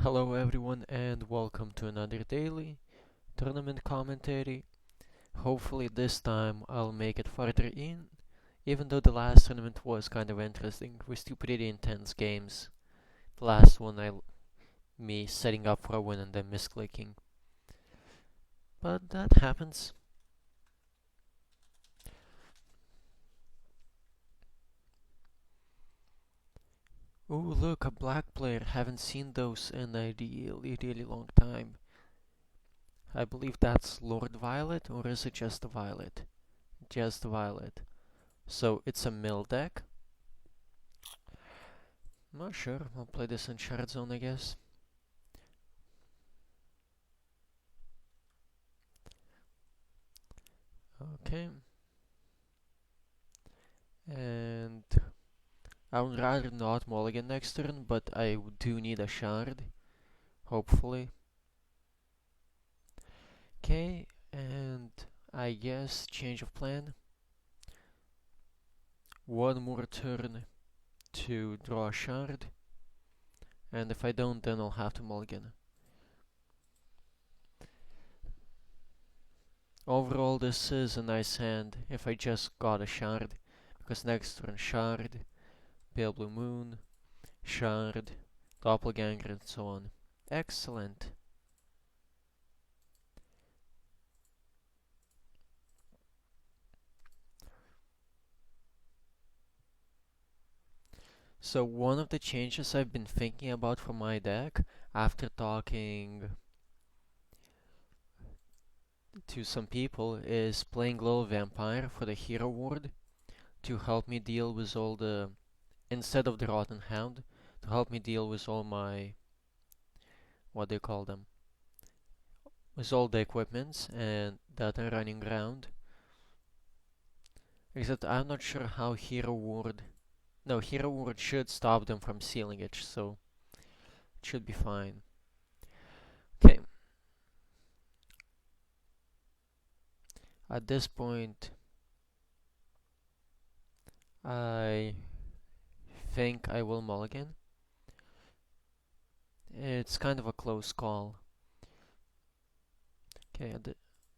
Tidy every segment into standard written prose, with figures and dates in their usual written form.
Hello everyone and welcome to another daily tournament commentary. Hopefully this time I'll make it farther in, even though the last tournament was kind of interesting with two pretty intense games. The last one me setting up for a win and then misclicking. But that happens. Ooh, look, a black player. Haven't seen those in a really long time. I believe that's Lord Violet, or is it just a Violet? Just Violet. So it's a mill deck. Not sure. I'll play this in Shard Zone, I guess. Okay. And I would rather not mulligan next turn, but I do need a shard. Hopefully. Okay, and I guess change of plan. One more turn to draw a shard. And if I don't, then I'll have to mulligan. Overall, this is a nice hand if I just got a shard. Because next turn, shard, pale blue moon, shard, doppelganger, and so on. Excellent. So one of the changes I've been thinking about for my deck after talking to some people is playing Little Vampire for the Hero Ward to help me deal with all the, instead of the Rotten Hound, to help me deal with all my, what do you call them, with all the equipments and that are running around. Except I'm not sure how Hero Ward, no, Hero Ward should stop them from sealing it, so it should be fine. Okay, at this point I think I will mulligan. It's kind of a close call. Okay,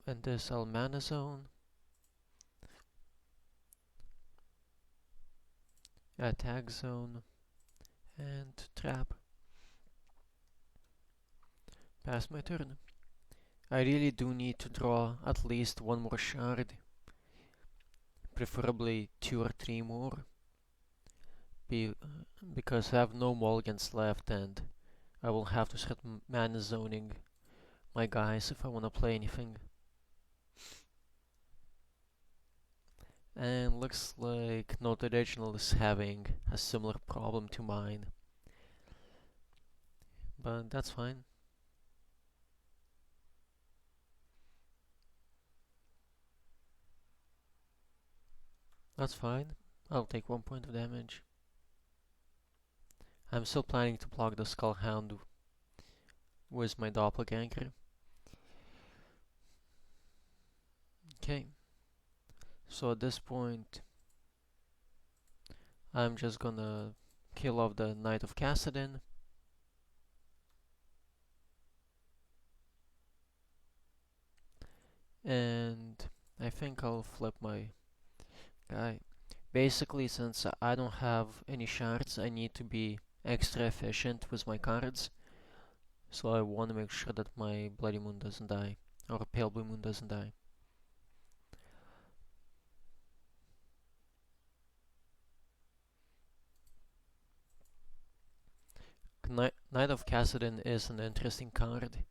and this I'll mana zone, attack zone, and trap. Pass my turn. I really do need to draw at least one more shard, preferably 2 or 3 more, be, because I have no mulligans left and I will have to start mana zoning my guys if I want to play anything. And looks like Note Original is having a similar problem to mine, but that's fine. That's fine. I'll take 1 point of damage. I'm still planning to block the Skullhound with my Doppelganger. Okay, so at this point, I'm just gonna kill off the Knight of Cassadin. And I think I'll flip my guy. Basically, since I don't have any shards, I need to be extra efficient with my cards. So I want to make sure that my Bloody Moon doesn't die, or Pale Blue Moon doesn't die. Knight of Cassadin is an interesting card.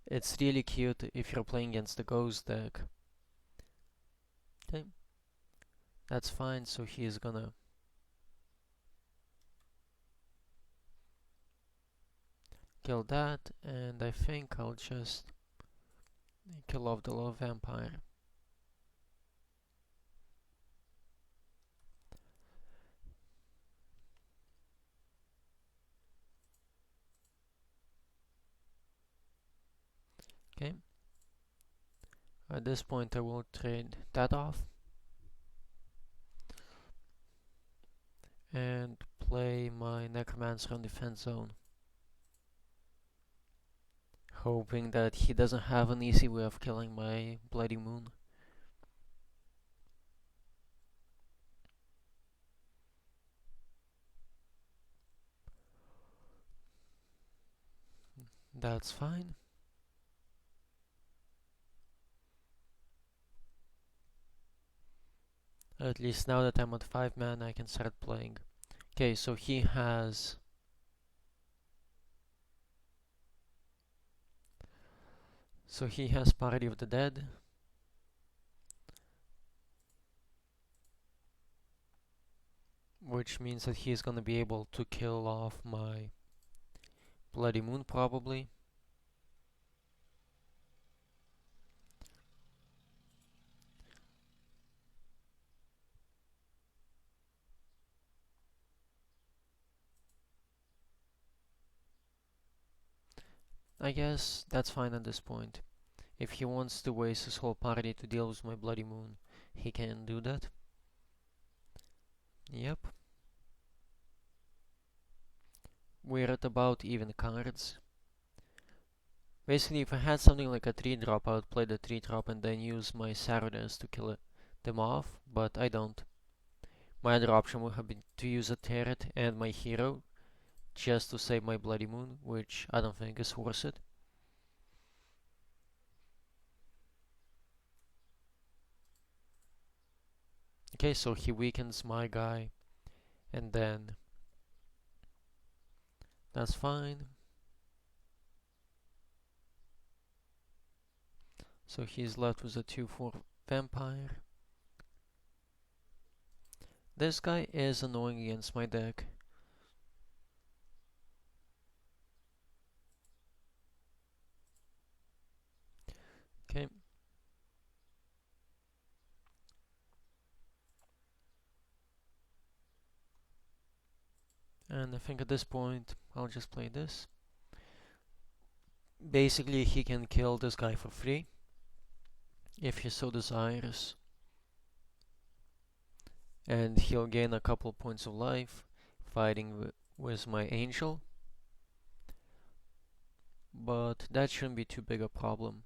It's really cute if you're playing against the Ghost deck. Okay, that's fine, so he's gonna kill that, and I think I'll just kill off the Little Vampire. Okay, at this point I will trade that off and play my Necromancer on defense zone. hoping that he doesn't have an easy way of killing my Bloody Moon. That's fine. At least now that I'm at 5 mana, I can start playing. Okay, so he has... Party of the Dead. Which means that he's gonna be able to kill off my Bloody Moon, probably. I guess that's fine at this point. If he wants to waste his whole party to deal with my Bloody Moon, he can do that. Yep. We're at about even cards. Basically, if I had something like a 3-drop, I would play the 3-drop and then use my Sarudans to kill them off, but I don't. My other option would have been to use a turret and my hero just to save my Bloody Moon, which I don't think is worth it. Okay, so he weakens my guy, and then that's fine. So he's left with a 2/4 vampire. This guy is annoying against my deck. Okay. And I think at this point, I'll just play this. Basically, he can kill this guy for free, if he so desires. And he'll gain a couple points of life, fighting with my angel. But that shouldn't be too big a problem.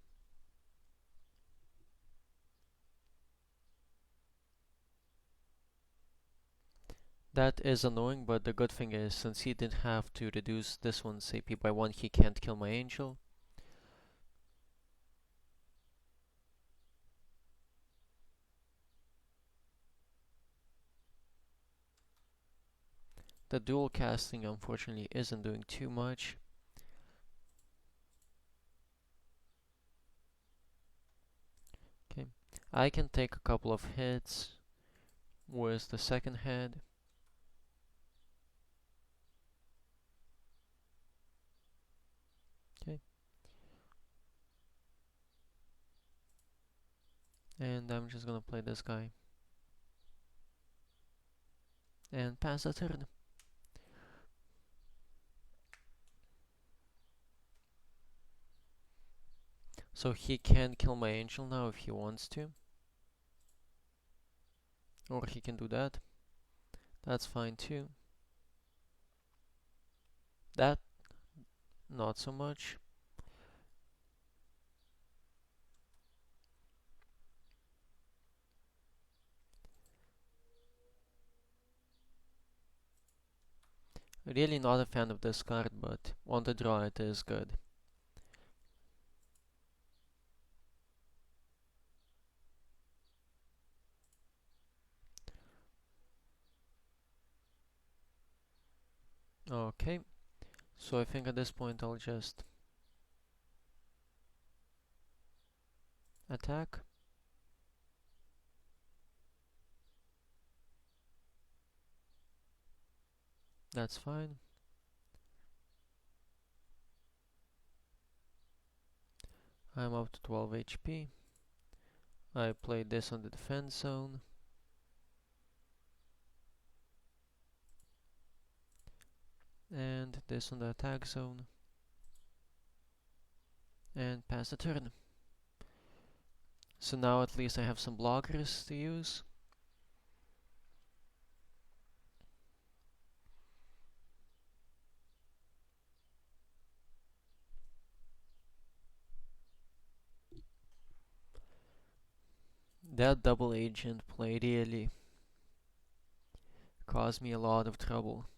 That is annoying, but the good thing is, since he didn't have to reduce this one's AP by 1, he can't kill my angel. The dual casting unfortunately isn't doing too much. Okay, I can take a couple of hits with the second head. Okay. And I'm just gonna play this guy. And pass the turn. So he can kill my angel now if he wants to. Or he can do that. That's fine too. That, not so much. Really not a fan of this card, but on the draw it is good. Okay, so I think at this point I'll just attack. That's fine. I'm up to 12 HP. I play this on the defense zone. And this on the attack zone. And pass the turn. So now at least I have some blockers to use. That double agent play really caused me a lot of trouble.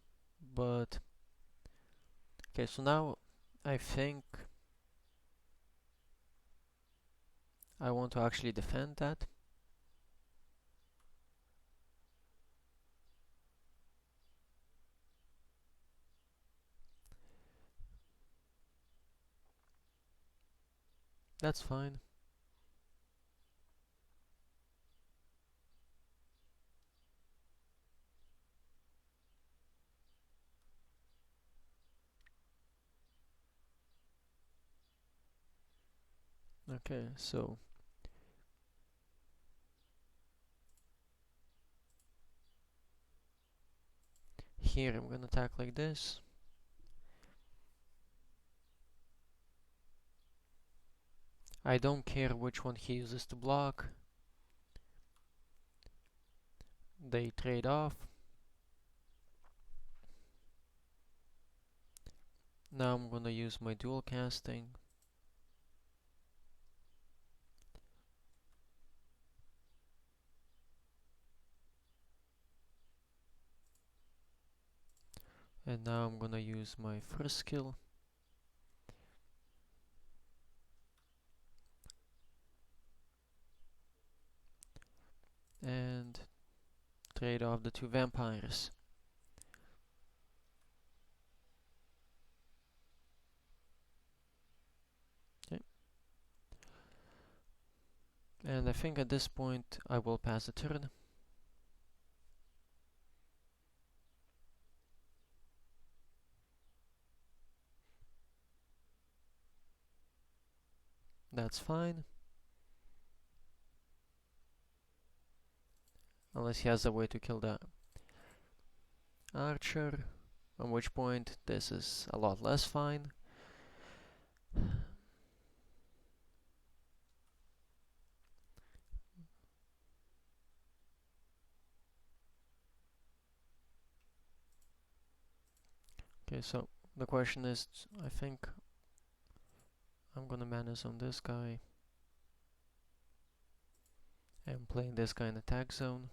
But okay, so now I think I want to actually defend that. That's fine. Okay, so here I'm gonna attack like this. I don't care which one he uses to block. They trade off. Now I'm gonna use my dual casting. And now I'm gonna use my first skill. And trade off the two vampires. Okay. And I think at this point I will pass the turn. That's fine. Unless he has a way to kill the archer. At which point this is a lot less fine. Okay, so the question is, I think I'm gonna manage on this guy and playing this guy in attack zone,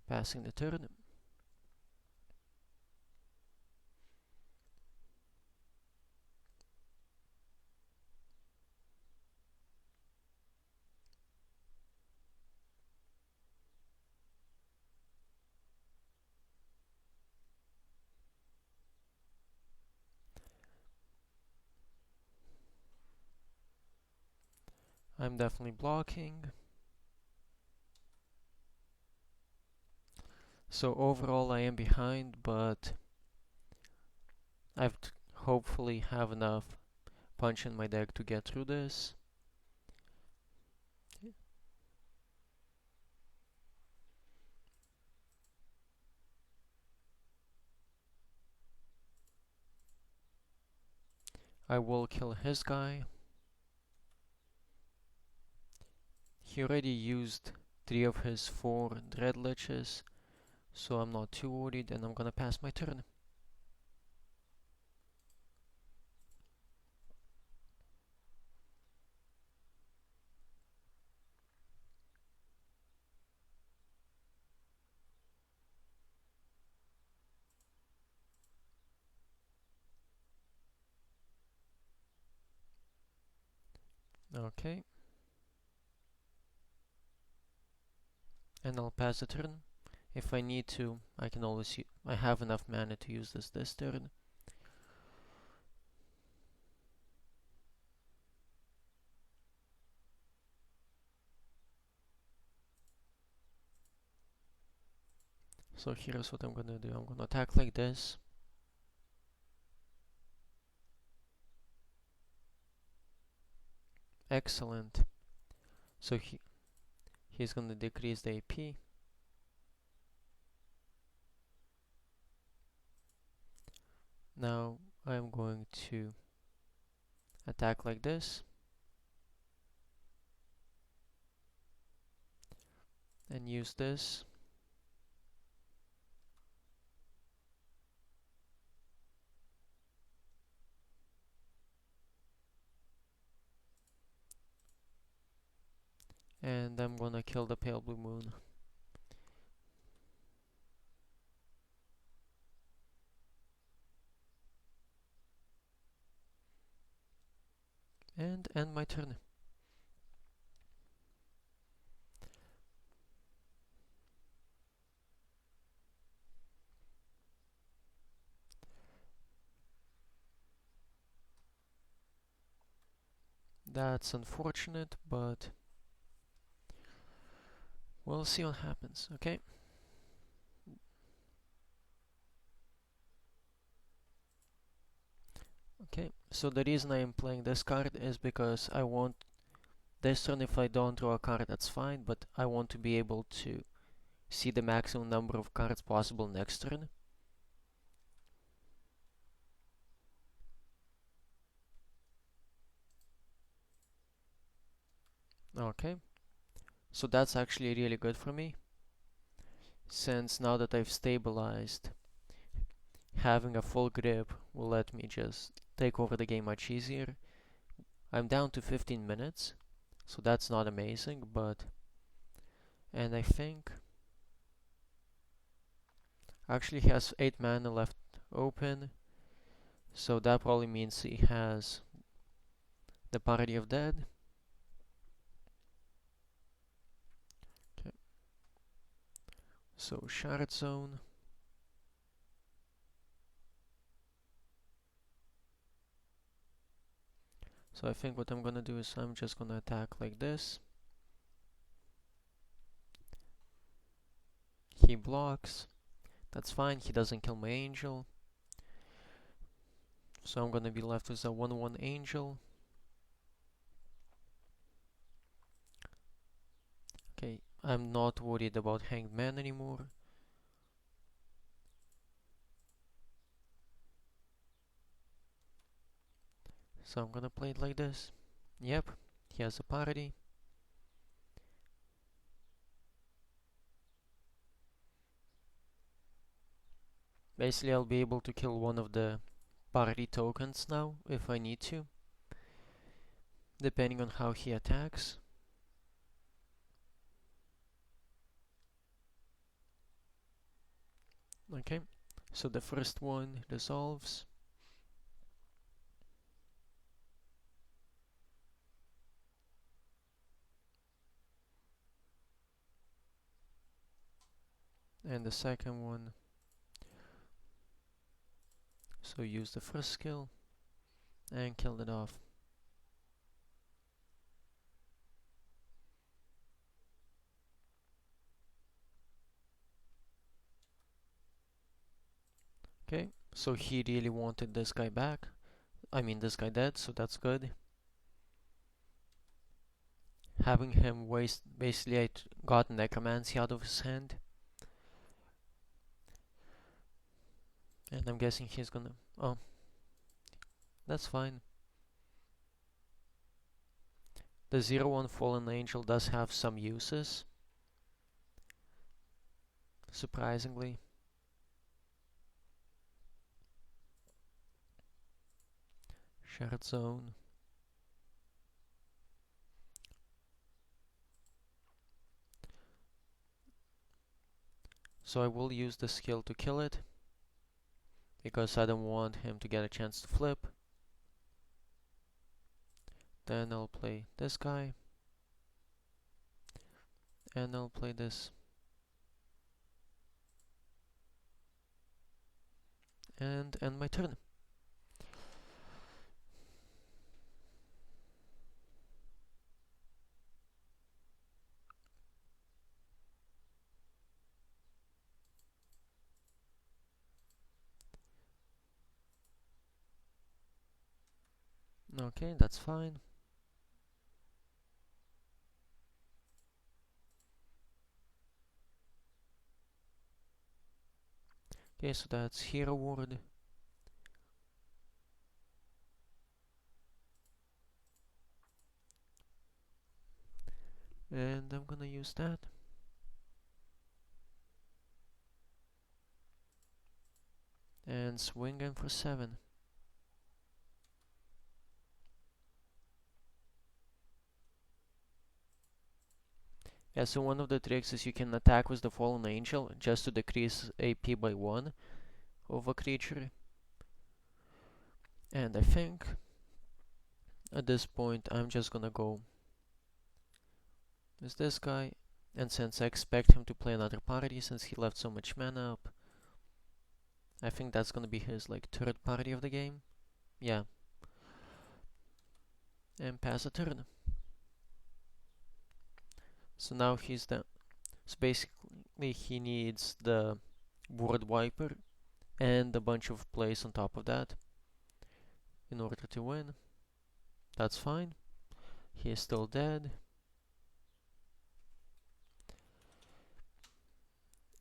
passing the turn. I'm definitely blocking. So overall I am behind, but I've hopefully have enough punch in my deck to get through this. I will kill his guy. He already used 3 of his 4 dread liches, so I'm not too worried, and I'm gonna pass my turn. Okay. And I'll pass the turn. If I need to, I can always I have enough mana to use this turn. So here's what I'm gonna do. I'm gonna attack like this. Excellent. So he's gonna decrease the AP. Now I'm going to attack like this. And use this. And I'm gonna kill the pale blue moon. And end my turn. That's unfortunate, but we'll see what happens, okay? Okay, so the reason I am playing this card is because I want this turn, if I don't draw a card, that's fine, but I want to be able to see the maximum number of cards possible next turn. Okay, so that's actually really good for me, since now that I've stabilized, having a full grip will let me just take over the game much easier. I'm down to 15 minutes, so that's not amazing, but... And I think... Actually, he has 8 mana left open, so that probably means he has the Party of Dead. Okay. So, Shard Zone. So I think what I'm gonna do is I'm just gonna attack like this. He blocks. That's fine, he doesn't kill my angel. So I'm gonna be left with a 1/1 angel. Okay, I'm not worried about Hanged Man anymore. So I'm gonna play it like this. Yep, he has a party. Basically, I'll be able to kill one of the party tokens now, if I need to, depending on how he attacks. Okay, so the first one dissolves. And the second one, so use the first skill and killed it off. Okay, so he really wanted this guy back. I mean, this guy dead, so that's good. Having him waste, basically I got necromancy out of his hand. And I'm guessing he's gonna... Oh, that's fine. The 0/1 Fallen Angel does have some uses, surprisingly. Shared Zone. So I will use the skill to kill it, because I don't want him to get a chance to flip. Then I'll play this guy, and I'll play this. And end my turn. Okay, that's fine. Okay, so that's Hero Ward. And I'm gonna use that. And swing in for 7. Yeah, so one of the tricks is you can attack with the Fallen Angel just to decrease AP by 1 of a creature. And I think at this point I'm just gonna go with this guy. And since I expect him to play another party since he left so much mana up, I think that's gonna be his like third party of the game. Yeah. And pass a turn. So now he's the so basically he needs the Board Wiper and a bunch of plays on top of that in order to win. That's fine. He is still dead.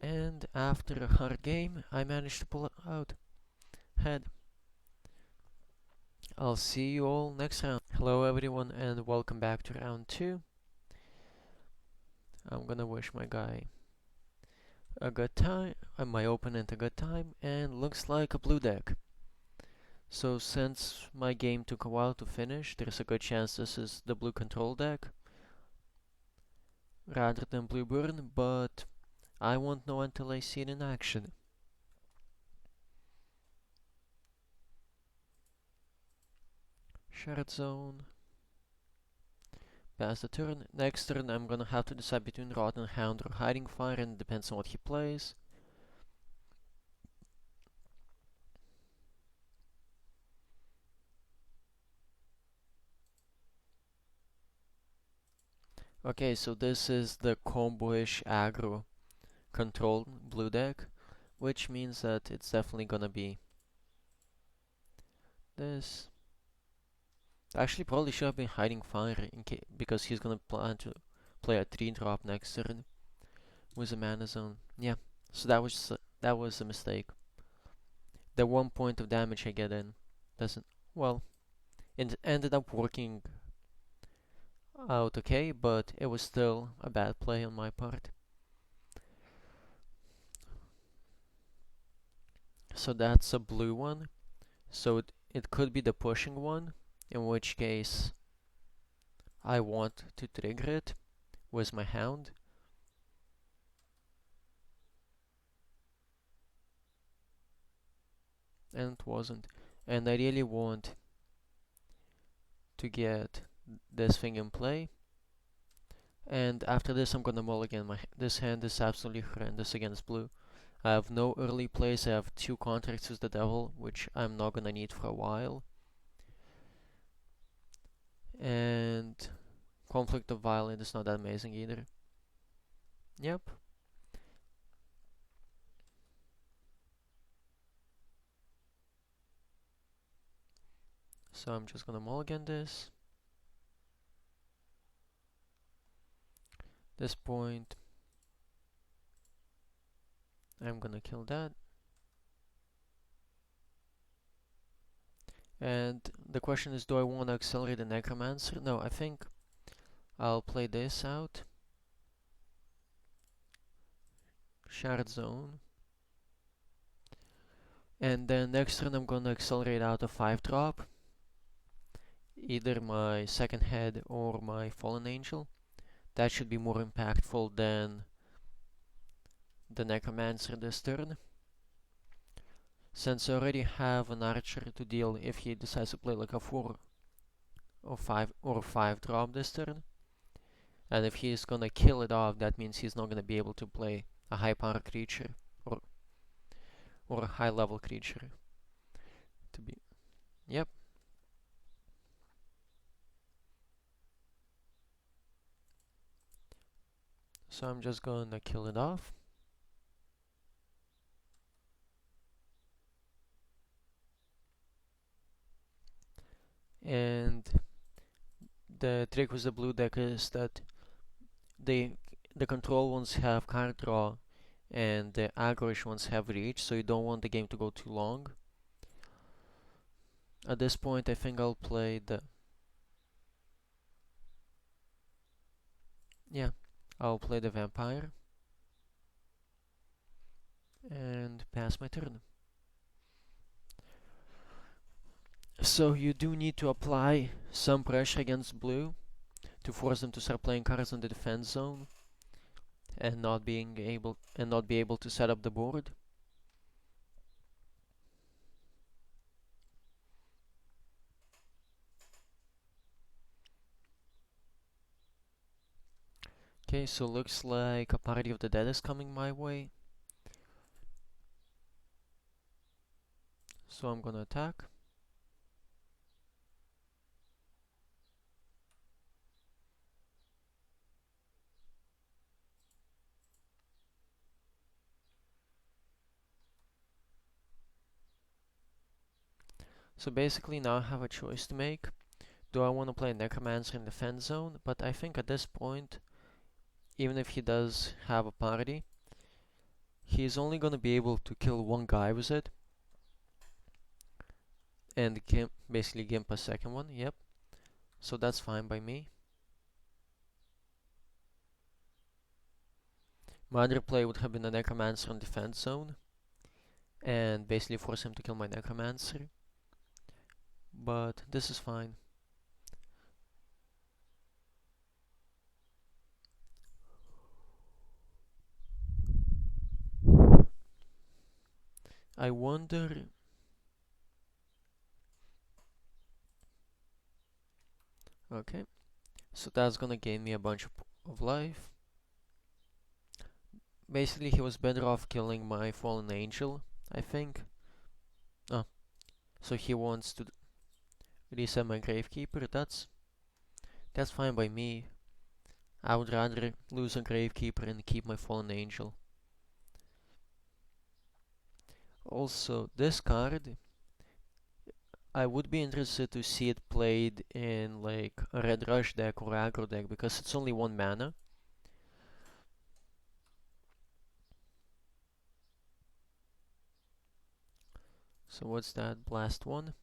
And after a hard game, I managed to pull it out. Head. I'll see you all next round. Hello everyone and welcome back to round 2. I'm gonna wish my guy a good time, my opponent a good time, and looks like a blue deck. So since my game took a while to finish, there's a good chance this is the blue control deck rather than blue burn, but I won't know until I see it in action. Shard zone. Pass the turn. Next turn I'm gonna have to decide between Rotten Hound or Hiding Fire, and it depends on what he plays. Okay, so this is the combo-ish aggro control blue deck, which means that it's definitely gonna be this. Actually, probably should have been Hiding Fire because he's gonna plan to play a 3-drop next turn with a mana zone. Yeah, so that was a mistake. The 1 point of damage I get in doesn't, well, it ended up working out okay, but it was still a bad play on my part. So that's a blue one. So it could be the pushing one, in which case I want to trigger it with my hound. And it wasn't. And I really want to get this thing in play. And after this I'm gonna mulligan. This hand is absolutely horrendous against blue. I have no early plays, I have 2 contracts with the devil, which I'm not gonna need for a while. And Conflict of Violence is not that amazing either. Yep. So I'm just gonna mulligan this. This point, I'm gonna kill that. And the question is, do I want to accelerate the Necromancer? No, I think I'll play this out. Shard zone. And then next turn I'm gonna accelerate out a 5-drop. Either my second head or my Fallen Angel. That should be more impactful than the Necromancer this turn. Since I already have an Archer to deal if he decides to play like a 4 or 5 drop this turn. And if he's gonna kill it off, that means he's not gonna be able to play a high power creature or a high level creature. Yep. So I'm just gonna kill it off. And the trick with the blue deck is that the control ones have card draw and the aggro ones have reach, so you don't want the game to go too long. At this point I think I'll play I'll play the vampire and pass my turn. So you do need to apply some pressure against blue to force them to start playing cards in the defense zone. and not be able to set up the board. Okay, so looks like a Party of the Dead is coming my way. So I'm gonna attack. So basically now I have a choice to make. Do I want to play Necromancer in the defense zone? But I think at this point, even if he does have a party, he's only gonna be able to kill one guy with it. And basically gimp a second one, yep. So that's fine by me. My other play would have been a Necromancer in defense zone. And basically force him to kill my Necromancer. But this is fine. I wonder... Okay, so that's gonna gain me a bunch of life. Basically, he was better off killing my fallen angel, I think. Oh, so he wants to reset my gravekeeper. That's fine by me. I would rather lose a gravekeeper and keep my fallen angel. Also, this card, I would be interested to see it played in like a red rush deck or aggro deck because it's only 1 mana. So what's that? Blast 1.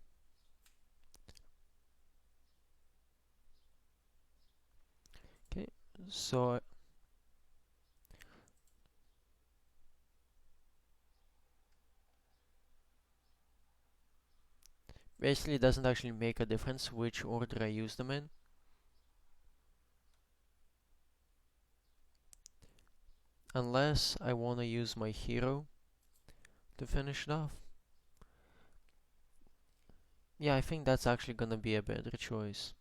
Okay, so basically it doesn't actually make a difference which order I use them in. Unless I want to use my hero to finish it off. Yeah, I think that's actually gonna be a better choice.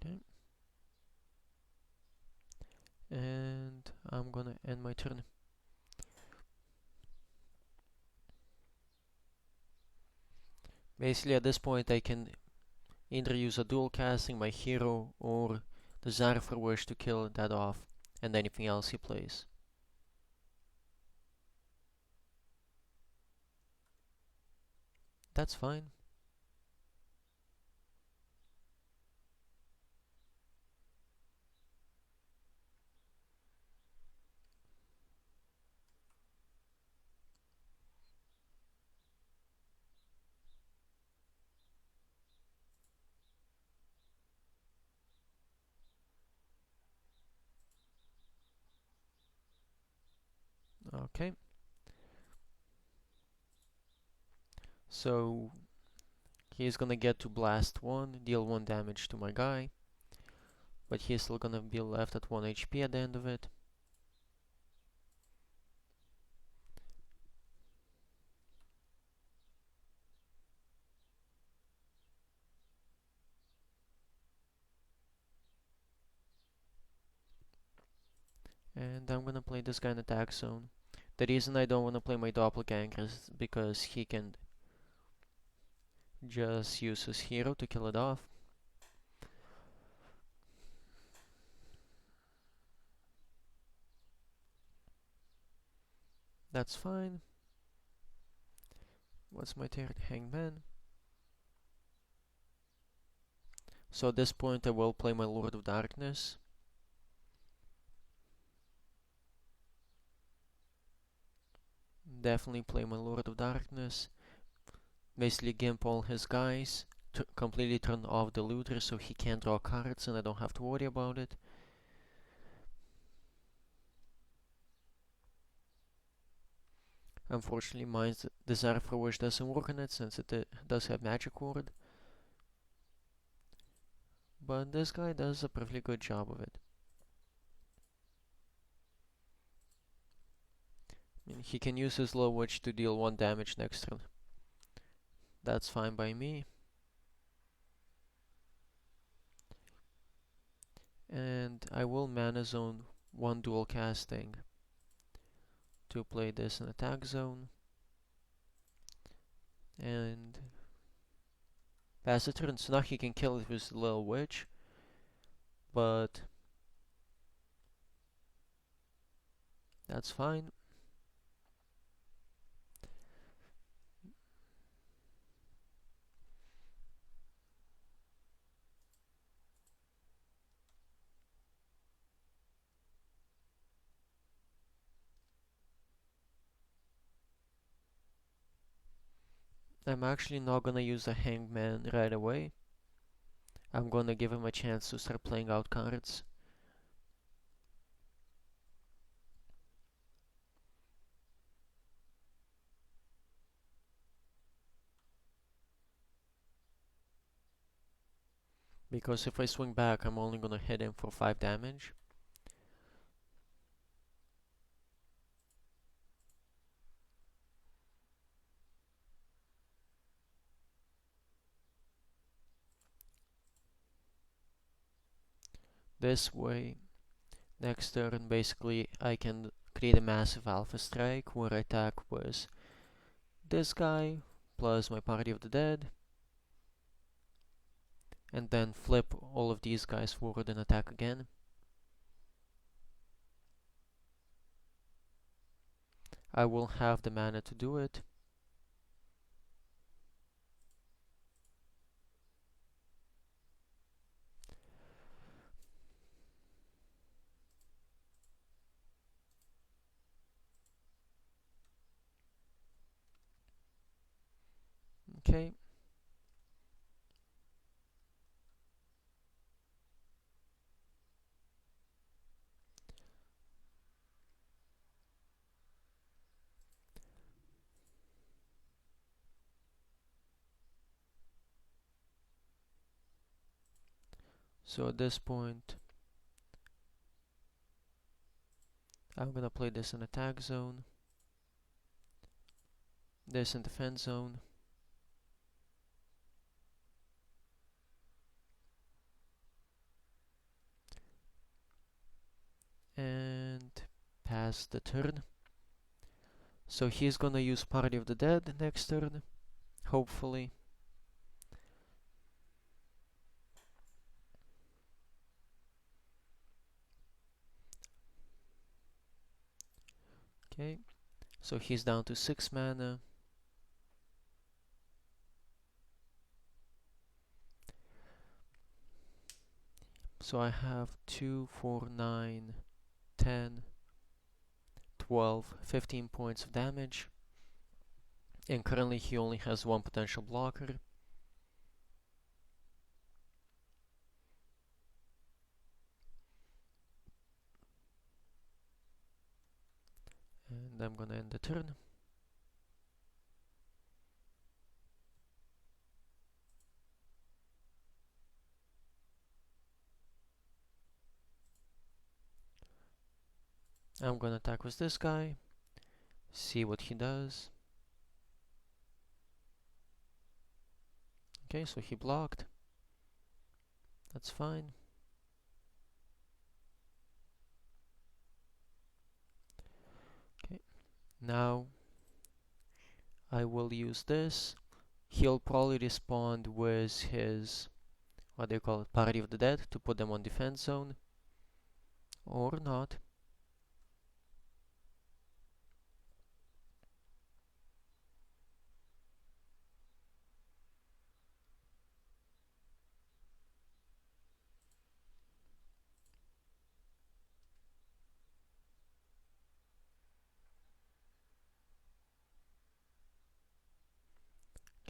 Okay. And I'm gonna end my turn. Basically at this point I can either use a dual casting, my hero, or the Zephyr Wish to kill that off, and anything else he plays. That's fine. Okay. So he's gonna get to blast 1, deal 1 damage to my guy, but he's still gonna be left at 1 HP at the end of it. And I'm gonna play this guy in attack zone. The reason I don't wanna play my doppelganger is because he can just use his hero to kill it off. That's fine. What's my third? Hangman. So at this point I will play my Lord of Darkness. Definitely play my Lord of Darkness. Basically gimp all his guys. Completely turn off the looter so he can't draw cards and I don't have to worry about it. Unfortunately, mine's Desire for Wish doesn't work on it since it does have Magic Ward. But this guy does a perfectly good job of it. I mean, he can use his Low Witch to deal 1 damage next turn. That's fine by me. And I will Mana Zone 1 dual casting to play this in attack zone. And pass the turn. So now he can kill it with his Little Witch. But that's fine. I'm actually not gonna use the Hangman right away. I'm gonna give him a chance to start playing out cards. Because if I swing back, I'm only gonna hit him for 5 damage. This way, next turn, basically, I can create a massive Alpha Strike where I attack with this guy plus my Party of the Dead, and then flip all of these guys forward and attack again. I will have the mana to do it. Okay. So at this point, I'm gonna play this in attack zone, this in defense zone, and pass the turn. So he's gonna use Party of the Dead next turn, hopefully. Okay, so he's down to 6 mana. So I have 2, 4, 9, 10, 12, 15 points of damage. And currently he only has 1 potential blocker. And I'm gonna end the turn. I'm gonna attack with this guy, see what he does. Okay, so he blocked. That's fine. Okay, now I will use this. He'll probably respond with his, what do you call it, Party of the Dead to put them on defense zone. Or not.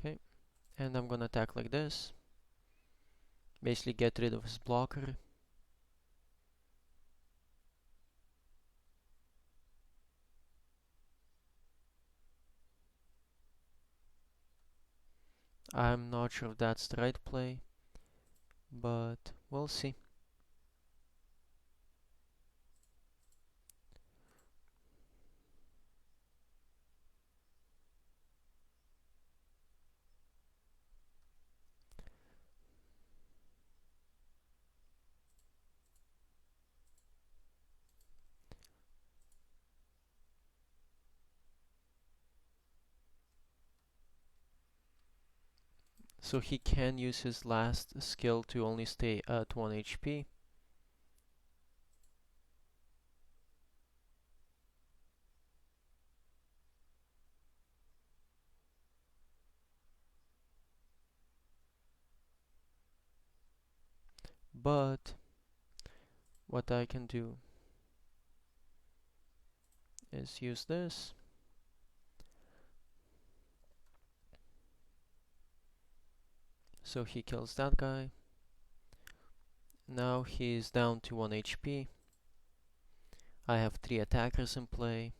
Okay, and I'm gonna attack like this. Basically get rid of his blocker. I'm not sure if that's the right play, but we'll see. So he can use his last skill to only stay at 1 HP. But what I can do is use this. So he kills that guy. Now he's down to 1 HP. I have 3 attackers in play.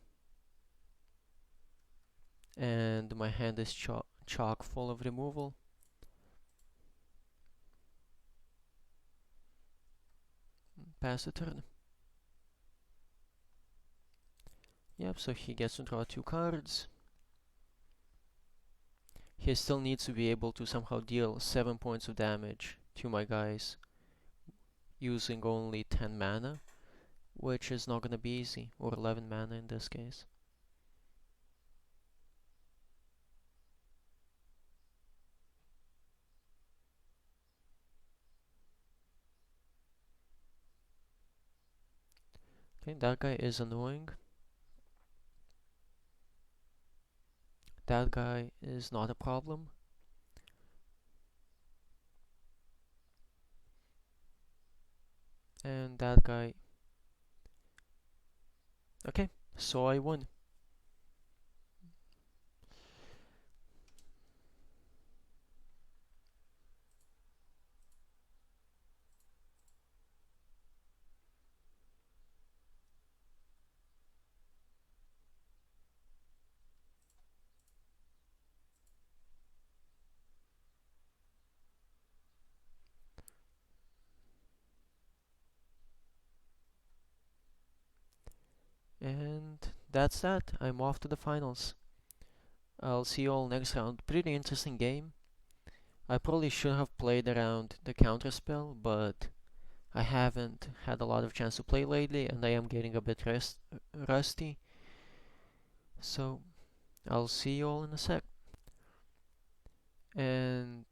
And my hand is chock full of removal. Pass the turn. Yep, so he gets to draw 2 cards. He still needs to be able to somehow deal 7 points of damage to my guys using only 10 mana, which is not gonna be easy, or 11 mana in this case. Okay, that guy is annoying. That guy is not a problem. And that guy... Okay, so I won. And that's that. I'm off to the finals. I'll see you all next round. Pretty interesting game. I probably should have played around the counterspell, but I haven't had a lot of chance to play lately, and I am getting a bit rusty. So I'll see you all in a sec. And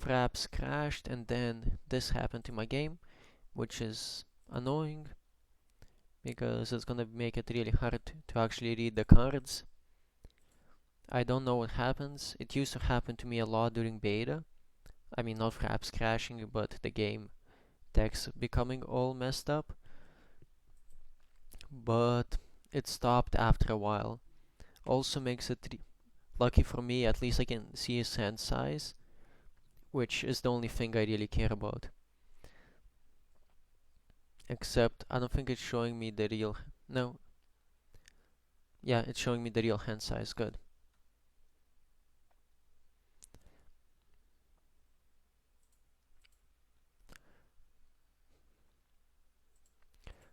Fraps crashed, and then this happened to my game, which is annoying because it's gonna make it really hard to actually read the cards. I don't know what happens. It used to happen to me a lot during beta. I mean, not Fraps crashing, but the game text becoming all messed up. But it stopped after a while. Also makes it lucky for me, at least I can see his hand size, which is the only thing I really care about. Except, I don't think it's showing me the real... No. Yeah, it's showing me the real hand size. Good.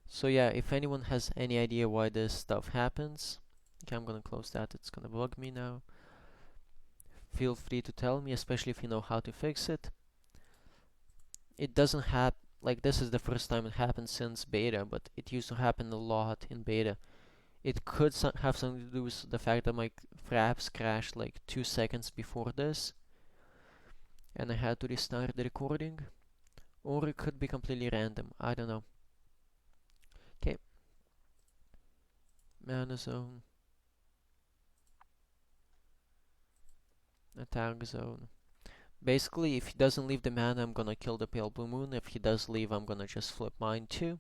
So yeah, if anyone has any idea why this stuff happens... Okay, I'm gonna close that. It's gonna bug me now. Feel free to tell me, especially if you know how to fix it. It doesn't happen... Like, this is the first time it happened since beta, but it used to happen a lot in beta. It could have something to do with the fact that my fraps crashed like 2 seconds before this, and I had to restart the recording. Or it could be completely random, I don't know. Okay, mana zone, attack zone. Basically, if he doesn't leave the mana, I'm gonna kill the Pale Blue Moon. If he does leave, I'm gonna just flip mine too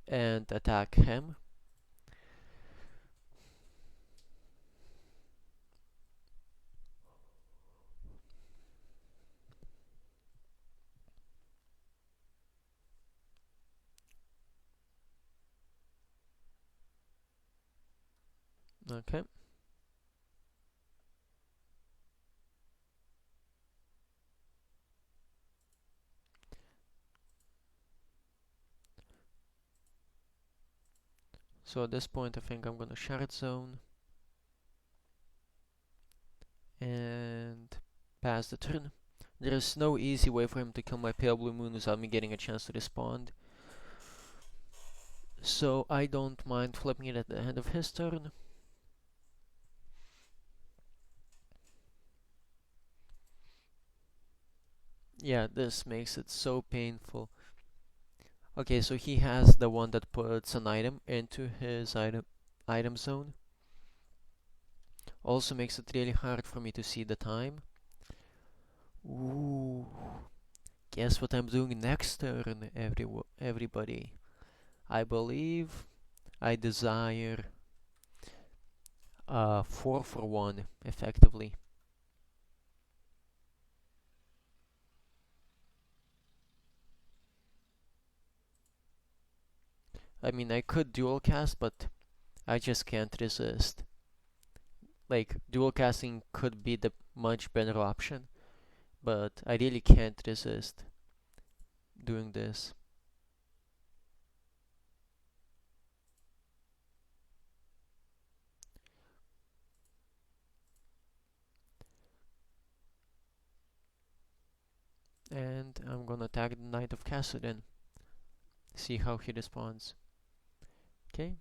and attack him. Okay. So at this point I think I'm gonna shard zone and pass the turn. There is no easy way for him to kill my pale blue moon without me getting a chance to respond. So I don't mind flipping it at the end of his turn. Yeah, this makes it so painful. Okay, so he has the one that puts an item into his item zone. Also makes it really hard for me to see the time. Ooh. Guess what I'm doing next turn, everybody. I believe I desire 4 for 1, effectively. I mean, I could dual cast, but I just can't resist. Like, dual casting could be the much better option, but I really can't resist doing this. And I'm gonna attack the Knight of Cassidon. See how he responds. Okay,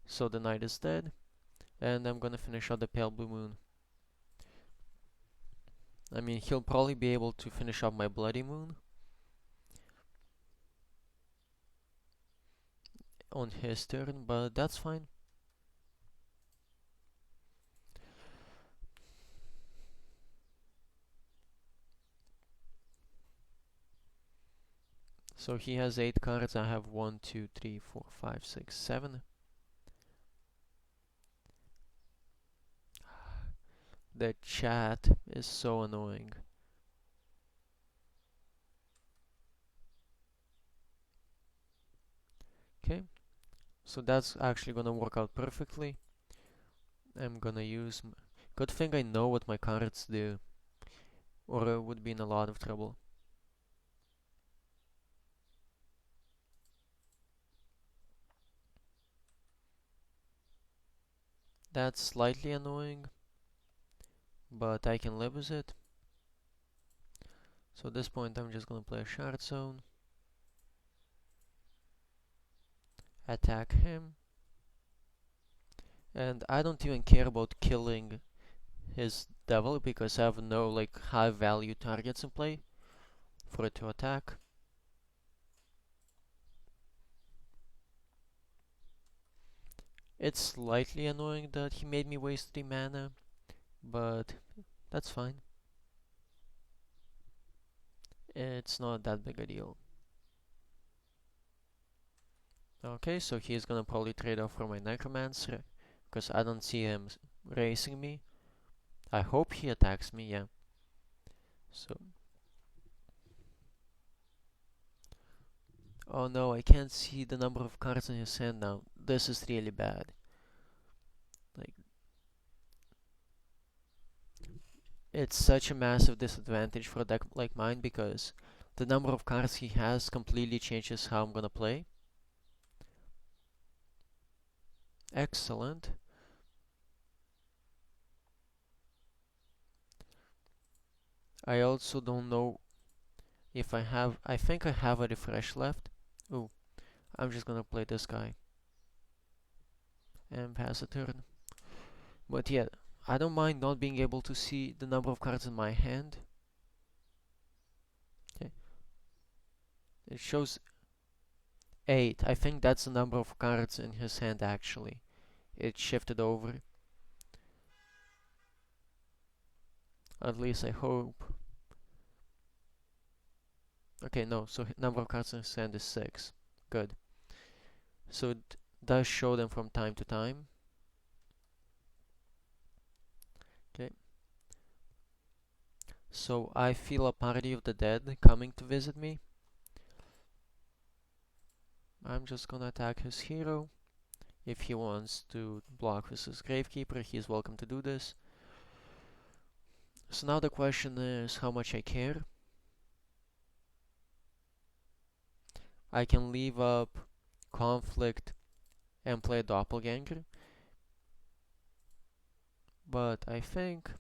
so the Knight is dead, and I'm gonna finish out the Pale Blue Moon. I mean, he'll probably be able to finish off my Bloody Moon on his turn, but that's fine. So he has 8 cards, I have 1, 2, 3, 4, 5, 6, 7. The chat is so annoying. Okay, so that's actually gonna work out perfectly. I'm gonna use... Good thing I know what my cards do, or I would be in a lot of trouble. That's slightly annoying, but I can live with it. So at this point I'm just gonna play a shard zone, attack him, and I don't even care about killing his devil because I have no like high value targets in play for it to attack. It's slightly annoying that he made me waste 3 mana, but that's fine. It's not that big a deal. Okay, so he's gonna probably trade off for my Necromancer, because I don't see him racing me. I hope he attacks me, yeah. So... Oh no, I can't see the number of cards in his hand now. This is really bad. Like, it's such a massive disadvantage for a deck like mine because the number of cards he has completely changes how I'm gonna play. Excellent. I also don't know if I think I have a refresh left. Ooh, I'm just gonna play this guy and pass a turn. But yeah, I don't mind not being able to see the number of cards in my hand. Okay. It shows 8. I think that's the number of cards in his hand actually. It shifted over. At least I hope. Okay, no, so number of cards in his hand is 6. Good. So it does show them from time to time. Okay. So I feel a party of the dead coming to visit me. I'm just gonna attack his hero. If he wants to block with his Gravekeeper, he's welcome to do this. So now the question is how much I care. I can leave up Conflict and play a doppelganger. But I think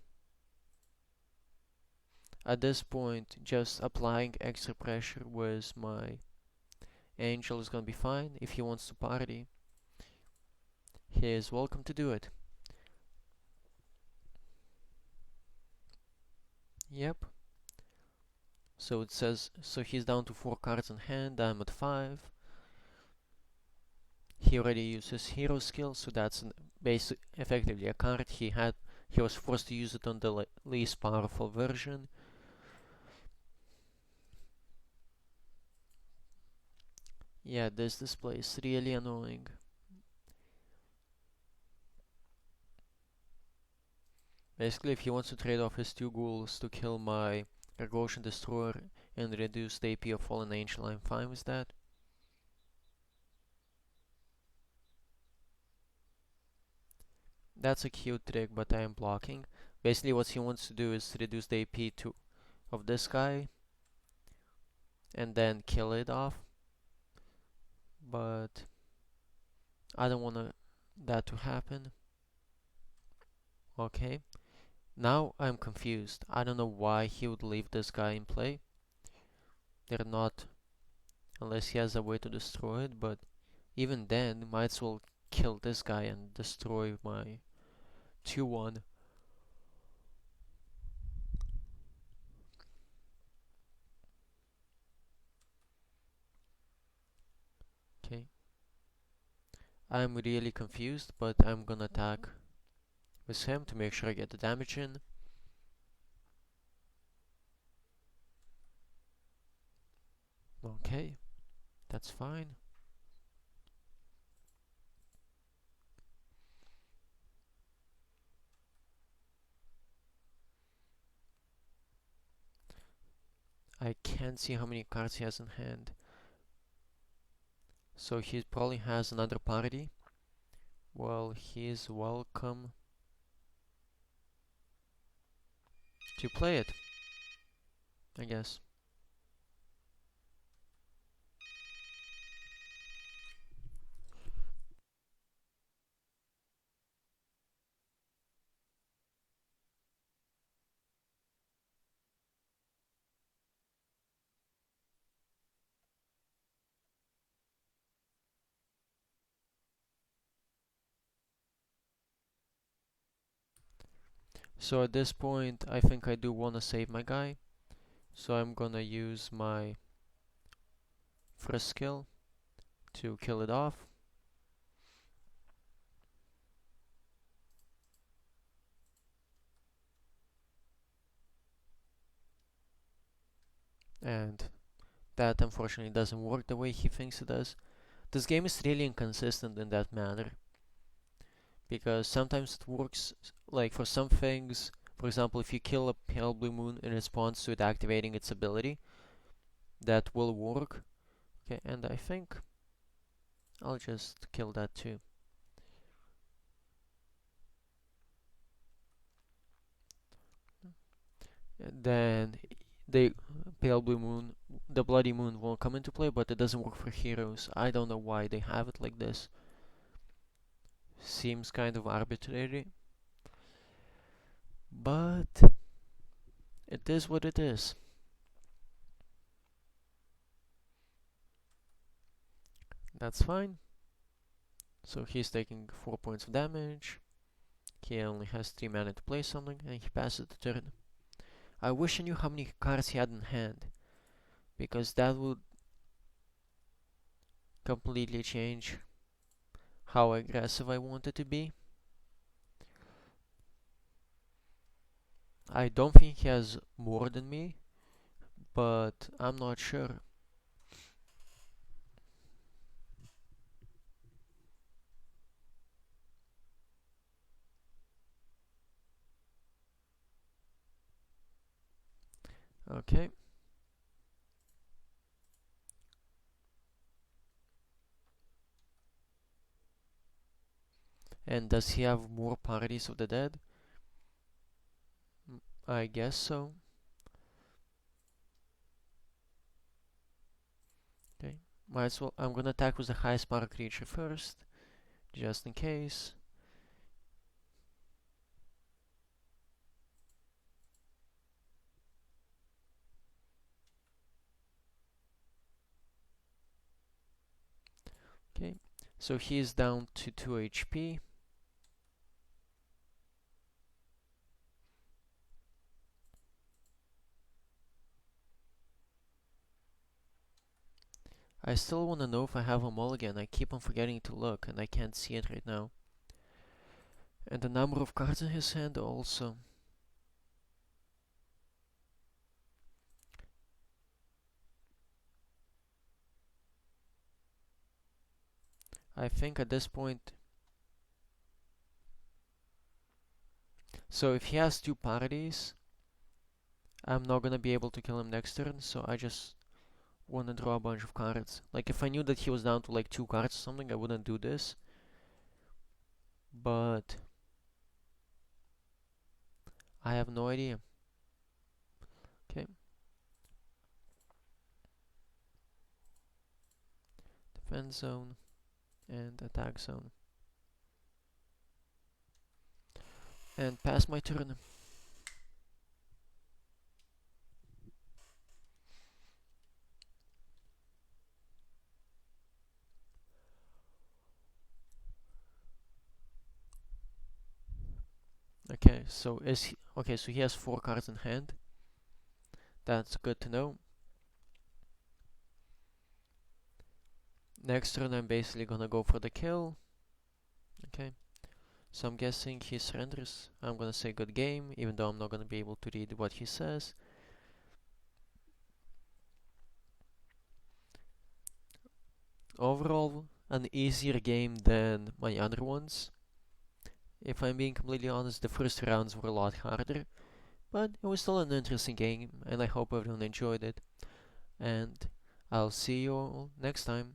at this point, just applying extra pressure with my angel is gonna be fine. If he wants to party, he is welcome to do it. Yep. So it says, so he's down to 4 cards in hand, I'm at 5. He already used his hero skill, so that's effectively a card he was forced to use it on the least powerful version. Yeah, this display is really annoying. Basically, if he wants to trade off his 2 ghouls to kill my Gargosian Destroyer and reduce the AP of Fallen Angel, I'm fine with that. That's a cute trick, but I am blocking. Basically, what he wants to do is reduce the AP of this guy and then kill it off. But I don't want that to happen. Okay. Now I'm confused. I don't know why he would leave this guy in play. They're not, unless he has a way to destroy it, but even then, might as well kill this guy and destroy my 2-1. Okay. I'm really confused, but I'm gonna attack with him to make sure I get the damage in. Okay, that's fine. I can't see how many cards he has in hand. So he probably has another party. Well, he is welcome to play it, I guess. So at this point, I think I do want to save my guy. So I'm gonna use my first skill to kill it off. And that unfortunately doesn't work the way he thinks it does. This game is really inconsistent in that manner. Because sometimes it works, like for some things, for example, if you kill a pale blue moon in response to it activating its ability, that will work. Okay, and I think I'll just kill that too. And then the pale blue moon, the bloody moon won't come into play, but it doesn't work for heroes. I don't know why they have it like this. Seems kind of arbitrary, but it is what it is. That's fine. So he's taking 4 points of damage. He only has 3 mana to play something, and he passes the turn. I wish I knew how many cards he had in hand, because that would completely change how aggressive I wanted to be. I don't think he has more than me, but I'm not sure. Okay. And does he have more parties of the dead? I guess so. Okay. Might as well. I'm gonna attack with the highest power creature first. just in case. Okay, so he is down to 2 HP. I still want to know if I have a mulligan. I keep on forgetting to look and I can't see it right now. And the number of cards in his hand also. I think at this point... So if he has 2 parties, I'm not gonna be able to kill him next turn, so I just wanna draw a bunch of cards. Like if I knew that he was down to like 2 cards or something, I wouldn't do this. But I have no idea. Okay. Defense zone and attack zone. And pass my turn. Okay, so he has 4 cards in hand. That's good to know. Next turn I'm basically gonna go for the kill. Okay. So I'm guessing he surrenders. I'm gonna say good game, even though I'm not gonna be able to read what he says. Overall, an easier game than my other ones. If I'm being completely honest, the first rounds were a lot harder, but it was still an interesting game, and I hope everyone enjoyed it. And I'll see you all next time.